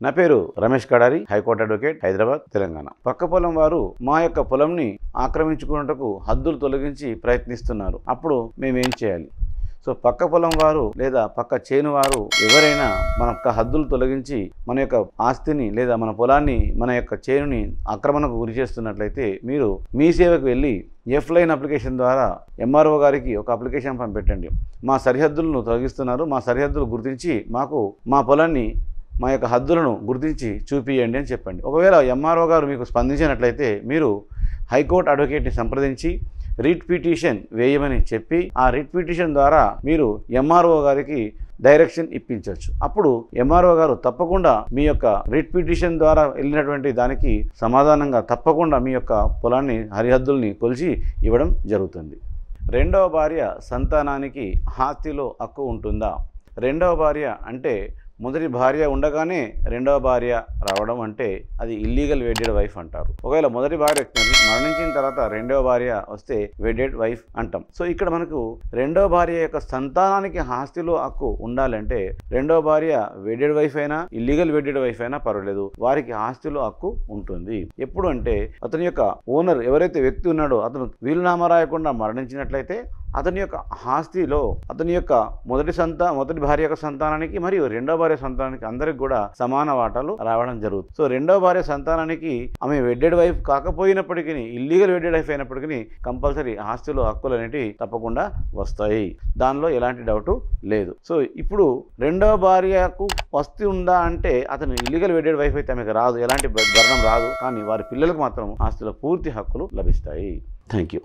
నా పేరు Ramesh Kadari, high court advocate, Hyderabad, Telangana. పక్క పొలం వారు మా యొక్క పొలంని ఆక్రమించుకున్నటకు హద్దులు తొలగించి ప్రయత్నిస్తున్నారు. అప్పుడు మేమేం చేయాలి? సో పక్క పొలం వారు లేదా పక్క చేను వారు ఎవరైనా మన యొక్క హద్దులు తొలగించి మన యొక్క ఆస్తిని లేదా మన పొలాన్ని, మన యొక్క చేనుని ఆక్రమణకు గురి చేస్తున్నట్లయితే మీరు మీ సేవకు వెళ్ళి ఎఫ్లైన్ అప్లికేషన్ ద్వారా ఎంఆర్ఓ గారికి ఒక అప్లికేషన్ పంపెట్టండి. మా సరిహద్దులను తొలగిస్తున్నారు, మా సరిహద్దులు గుర్తించి మాకు మా పొలాన్ని, మా యొక్క హద్దులను గుర్తించి చూపియండి అని చెప్పండి. ఒకవేళ ఎంఆర్ఓ గారు మీకు స్పందించినట్లయితే మీరు హైకోర్టు అడ్వకేట్ని సంప్రదించి రిట్ పిటిషన్ వేయమని చెప్పి ఆ రిట్ పిటిషన్ ద్వారా మీరు ఎంఆర్ఓ గారికి డైరెక్షన్ ఇప్పించవచ్చు. అప్పుడు ఎంఆర్ఓ గారు తప్పకుండా మీ యొక్క రిట్ పిటిషన్ ద్వారా వెళ్ళినటువంటి దానికి సమాధానంగా తప్పకుండా మీ యొక్క పొలాన్ని, హరిహద్దుల్ని కొలిచి ఇవ్వడం జరుగుతుంది. రెండవ భార్య సంతానానికి ఆస్తిలో హక్కు ఉంటుందా? రెండవ భార్య అంటే మొదటి భార్య ఉండగానే రెండవ భార్య రావడం అంటే అది ఇల్లీగల్ వెడ్డెడ్ వైఫ్ అంటారు. ఒకవేళ మొదటి భార్య మరణించిన తర్వాత రెండవ భార్య వస్తే వెడ్డెడ్ వైఫ్ అంటాం. సో ఇక్కడ మనకు రెండవ భార్య యొక్క సంతానానికి ఆస్తిలో హక్కు ఉండాలంటే రెండవ భార్య వెడ్డెడ్ వైఫ్ అయినా, ఇల్లీగల్ వెడ్డెడ్ వైఫ్ అయినా పర్వాలేదు, వారికి ఆస్తిలో హక్కు ఉంటుంది. ఎప్పుడు అంటే అతని యొక్క ఓనర్ ఎవరైతే వ్యక్తి ఉన్నాడో అతను వీలునామా రాయకుండా మరణించినట్లయితే అతని యొక్క ఆస్తిలో అతని యొక్క మొదటి భార్య యొక్క సంతానానికి మరియు రెండవ భార్య సంతానానికి అందరికి కూడా సమాన వాటాలు రావడం జరుగుతుంది. సో రెండవ భార్య సంతానానికి ఆమె వెడ్డెడ్ వైఫ్ కాకపోయినప్పటికీ, ఇల్లీగల్ వెడ్డెడ్ వైఫ్ అయినప్పటికీ కంపల్సరీ ఆస్తిలో హక్కులు అనేవి తప్పకుండా వస్తాయి. దానిలో ఎలాంటి డౌట్ లేదు. సో ఇప్పుడు రెండవ భార్యకు వస్తు ఉందా అంటే అతను ఇల్లీగల్ వెడ్డెడ్ వైఫ్ అయితే ఆమెకు రాదు, ఎలాంటి భరణం రాదు, కానీ వారి పిల్లలకు మాత్రం ఆస్తిలో పూర్తి హక్కులు లభిస్తాయి. Thank you.